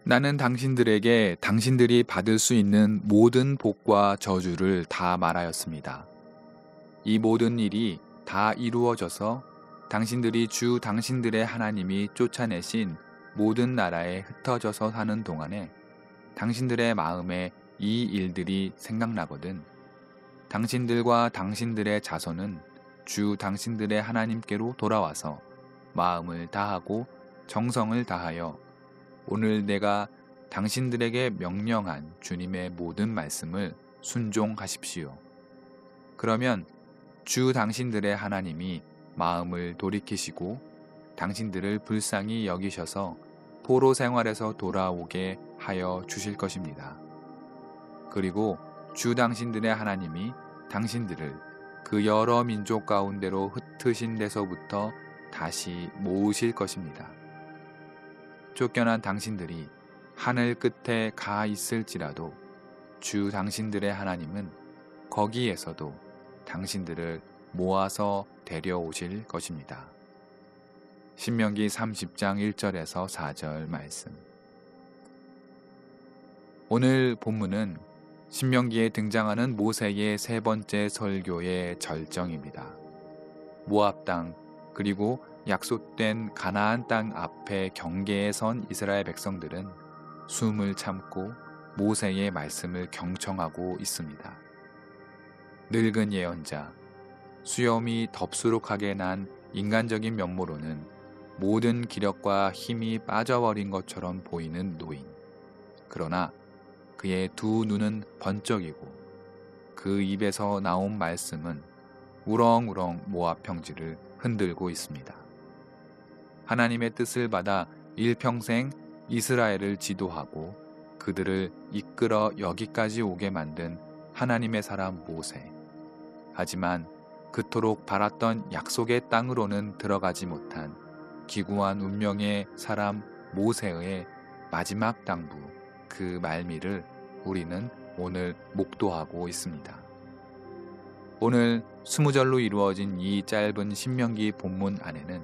나는 당신들에게 당신들이 받을 수 있는 모든 복과 저주를 다 말하였습니다. 이 모든 일이 다 이루어져서 당신들이 주 당신들의 하나님이 쫓아내신 모든 나라에 흩어져서 사는 동안에 당신들의 마음에 이 일들이 생각나거든. 당신들과 당신들의 자손은 주 당신들의 하나님께로 돌아와서 마음을 다하고 정성을 다하여 오늘 내가 당신들에게 명령한 주님의 모든 말씀을 순종하십시오. 그러면 주 당신들의 하나님이 마음을 돌이키시고 당신들을 불쌍히 여기셔서 포로 생활에서 돌아오게 하여 주실 것입니다. 그리고 주 당신들의 하나님이 당신들을 그 여러 민족 가운데로 흩으신 데서부터 다시 모으실 것입니다. 쫓겨난 당신들이 하늘 끝에 가 있을지라도 주 당신들의 하나님은 거기에서도 당신들을 모아서 데려오실 것입니다. 신명기 30장 1절에서 4절 말씀. 오늘 본문은 신명기에 등장하는 모세의 세 번째 설교의 절정입니다. 모압 땅 그리고 약속된 가나안 땅 앞에 경계에 선 이스라엘 백성들은 숨을 참고 모세의 말씀을 경청하고 있습니다. 늙은 예언자, 수염이 덥수룩하게 난 인간적인 면모로는 모든 기력과 힘이 빠져버린 것처럼 보이는 노인. 그러나 그의 두 눈은 번쩍이고 그 입에서 나온 말씀은 우렁우렁 모압 평지를 흔들고 있습니다. 하나님의 뜻을 받아 일평생 이스라엘을 지도하고 그들을 이끌어 여기까지 오게 만든 하나님의 사람 모세. 하지만 그토록 바랐던 약속의 땅으로는 들어가지 못한 기구한 운명의 사람 모세의 마지막 당부, 그 말미를 우리는 오늘 목도하고 있습니다. 오늘 20절로 이루어진 이 짧은 신명기 본문 안에는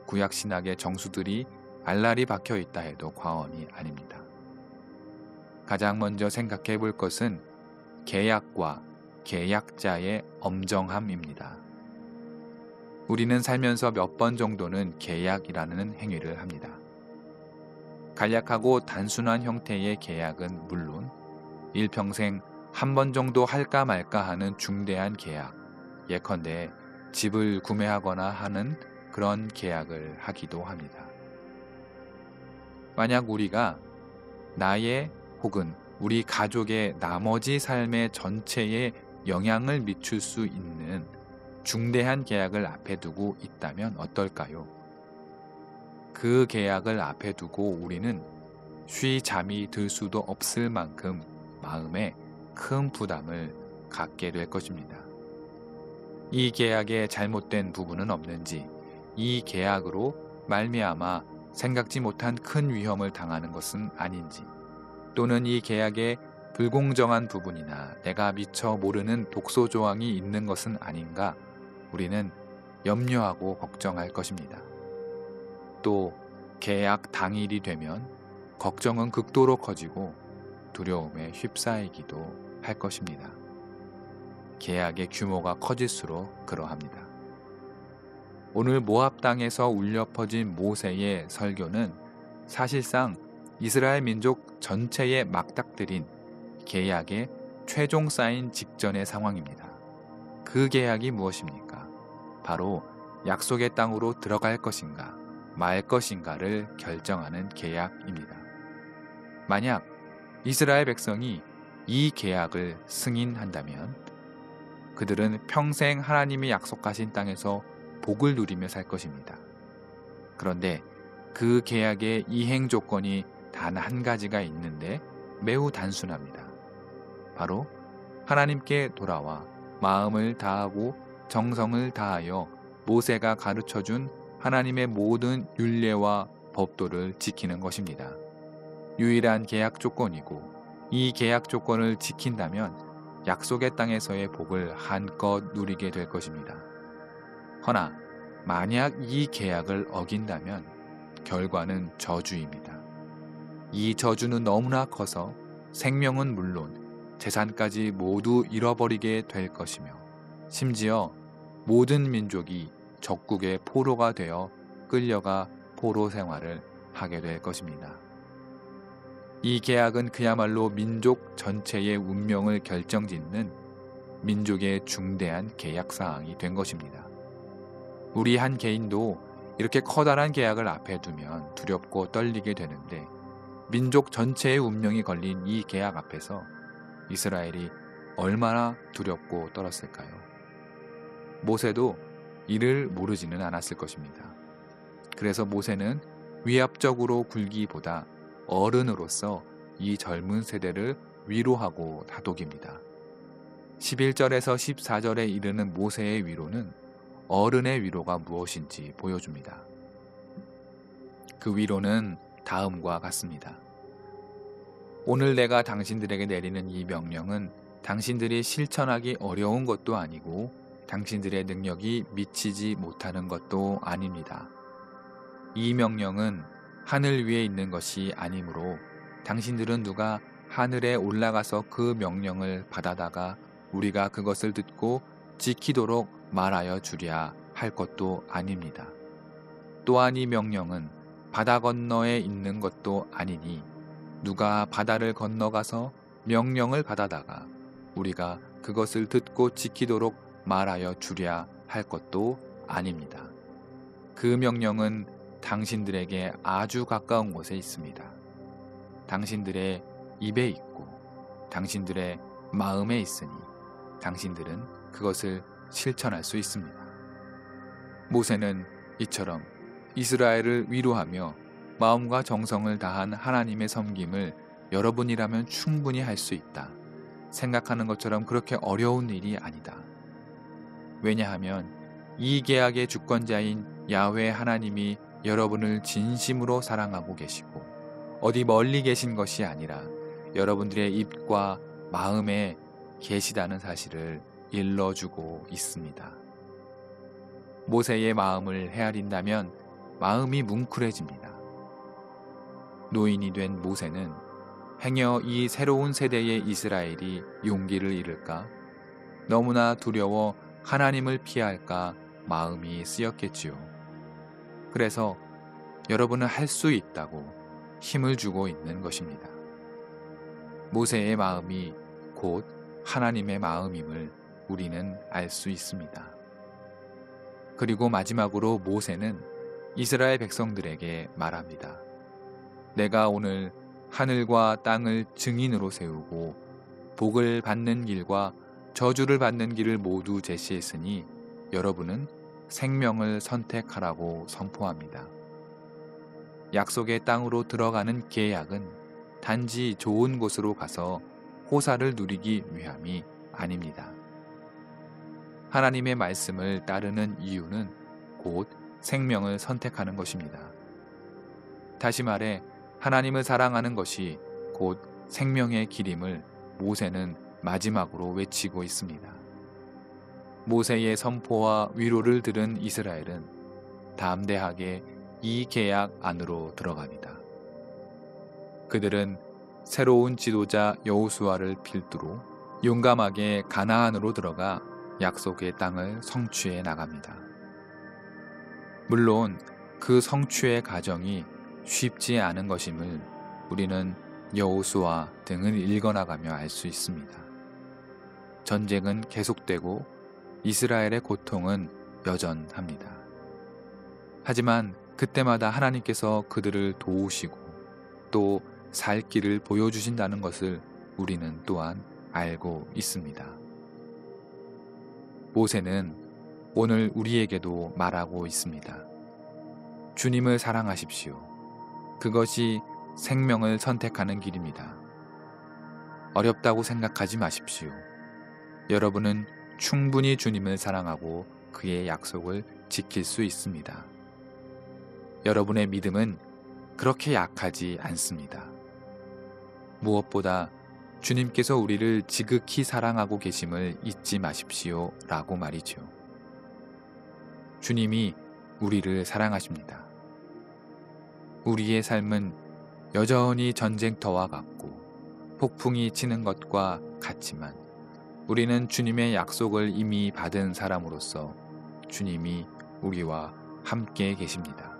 구약신학의 정수들이 알알이 박혀 있다 해도 과언이 아닙니다. 가장 먼저 생각해 볼 것은 계약과 계약자의 엄정함입니다. 우리는 살면서 몇 번 정도는 계약이라는 행위를 합니다. 간략하고 단순한 형태의 계약은 물론 일평생 한 번 정도 할까 말까 하는 중대한 계약, 예컨대 집을 구매하거나 하는 그런 계약을 하기도 합니다. 만약 우리가 나의 혹은 우리 가족의 나머지 삶의 전체에 영향을 미칠 수 있는 중대한 계약을 앞에 두고 있다면 어떨까요? 그 계약을 앞에 두고 우리는 쉬 잠이 들 수도 없을 만큼 마음에 큰 부담을 갖게 될 것입니다. 이 계약에 잘못된 부분은 없는지, 이 계약으로 말미암아 생각지 못한 큰 위험을 당하는 것은 아닌지, 또는 이 계약에 불공정한 부분이나 내가 미처 모르는 독소 조항이 있는 것은 아닌가 우리는 염려하고 걱정할 것입니다. 또 계약 당일이 되면 걱정은 극도로 커지고 두려움에 휩싸이기도 할 것입니다. 계약의 규모가 커질수록 그러합니다. 오늘 모압 땅에서 울려 퍼진 모세의 설교는 사실상 이스라엘 민족 전체에 막닥들인 계약의 최종 사인 직전의 상황입니다. 그 계약이 무엇입니까? 바로 약속의 땅으로 들어갈 것인가 말 것인가를 결정하는 계약입니다. 만약 이스라엘 백성이 이 계약을 승인한다면 그들은 평생 하나님이 약속하신 땅에서 복을 누리며 살 것입니다. 그런데 그 계약의 이행 조건이 단 한 가지가 있는데 매우 단순합니다. 바로 하나님께 돌아와 마음을 다하고 정성을 다하여 모세가 가르쳐준 하나님의 모든 율례와 법도를 지키는 것입니다. 유일한 계약 조건이고 이 계약 조건을 지킨다면 약속의 땅에서의 복을 한껏 누리게 될 것입니다. 허나 만약 이 계약을 어긴다면 결과는 저주입니다. 이 저주는 너무나 커서 생명은 물론 재산까지 모두 잃어버리게 될 것이며 심지어 모든 민족이 적국의 포로가 되어 끌려가 포로 생활을 하게 될 것입니다. 이 계약은 그야말로 민족 전체의 운명을 결정짓는 민족의 중대한 계약 사항이 된 것입니다. 우리 한 개인도 이렇게 커다란 계약을 앞에 두면 두렵고 떨리게 되는데 민족 전체의 운명이 걸린 이 계약 앞에서 이스라엘이 얼마나 두렵고 떨었을까요? 모세도 이를 모르지는 않았을 것입니다. 그래서 모세는 위압적으로 굴기보다 어른으로서 이 젊은 세대를 위로하고 다독입니다. 11절에서 14절에 이르는 모세의 위로는 어른의 위로가 무엇인지 보여줍니다. 그 위로는 다음과 같습니다. 오늘 내가 당신들에게 내리는 이 명령은 당신들이 실천하기 어려운 것도 아니고 당신들의 능력이 미치지 못하는 것도 아닙니다. 이 명령은 하늘 위에 있는 것이 아니므로 당신들은 누가 하늘에 올라가서 그 명령을 받아다가 우리가 그것을 듣고 지키도록 말하여 주랴 할 것도 아닙니다. 또한 이 명령은 바다 건너에 있는 것도 아니니 누가 바다를 건너가서 명령을 받아다가 우리가 그것을 듣고 지키도록 말하여 주랴 할 것도 아닙니다. 그 명령은 당신들에게 아주 가까운 곳에 있습니다. 당신들의 입에 있고 당신들의 마음에 있으니 당신들은 그것을 실천할 수 있습니다. 모세는 이처럼 이스라엘을 위로하며 마음과 정성을 다한 하나님의 섬김을 여러분이라면 충분히 할 수 있다 생각하는 것처럼 그렇게 어려운 일이 아니다. 왜냐하면 이 계약의 주권자인 야훼 하나님이 여러분을 진심으로 사랑하고 계시고 어디 멀리 계신 것이 아니라 여러분들의 입과 마음에 계시다는 사실을 일러주고 있습니다. 모세의 마음을 헤아린다면 마음이 뭉클해집니다. 노인이 된 모세는 행여 이 새로운 세대의 이스라엘이 용기를 잃을까? 너무나 두려워 하나님을 피할까 마음이 쓰였겠지요. 그래서 여러분은 할 수 있다고 힘을 주고 있는 것입니다. 모세의 마음이 곧 하나님의 마음임을 우리는 알 수 있습니다. 그리고 마지막으로 모세는 이스라엘 백성들에게 말합니다. 내가 오늘 하늘과 땅을 증인으로 세우고 복을 받는 길과 저주를 받는 길을 모두 제시했으니 여러분은 생명을 선택하라고 선포합니다. 약속의 땅으로 들어가는 계약은 단지 좋은 곳으로 가서 호사를 누리기 위함이 아닙니다. 하나님의 말씀을 따르는 이유는 곧 생명을 선택하는 것입니다. 다시 말해 하나님을 사랑하는 것이 곧 생명의 길임을 모세는 마지막으로 외치고 있습니다. 모세의 선포와 위로를 들은 이스라엘은 담대하게 이 계약 안으로 들어갑니다. 그들은 새로운 지도자 여호수아를 필두로 용감하게 가나안으로 들어가 약속의 땅을 성취해 나갑니다. 물론 그 성취의 과정이 쉽지 않은 것임을 우리는 여호수아 등을 읽어나가며 알 수 있습니다. 전쟁은 계속되고 이스라엘의 고통은 여전합니다. 하지만 그때마다 하나님께서 그들을 도우시고 또 살 길을 보여주신다는 것을 우리는 또한 알고 있습니다. 모세는 오늘 우리에게도 말하고 있습니다. 주님을 사랑하십시오. 그것이 생명을 선택하는 길입니다. 어렵다고 생각하지 마십시오. 여러분은 충분히 주님을 사랑하고 그의 약속을 지킬 수 있습니다. 여러분의 믿음은 그렇게 약하지 않습니다. 무엇보다 주님께서 우리를 지극히 사랑하고 계심을 잊지 마십시오 라고 말이죠. 주님이 우리를 사랑하십니다. 우리의 삶은 여전히 전쟁터와 같고 폭풍이 치는 것과 같지만 우리는 주님의 약속을 이미 받은 사람으로서 주님이 우리와 함께 계십니다.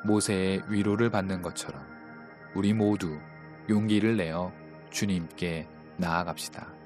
모세의 위로를 받는 것처럼 우리 모두 용기를 내어 주님께 나아갑시다.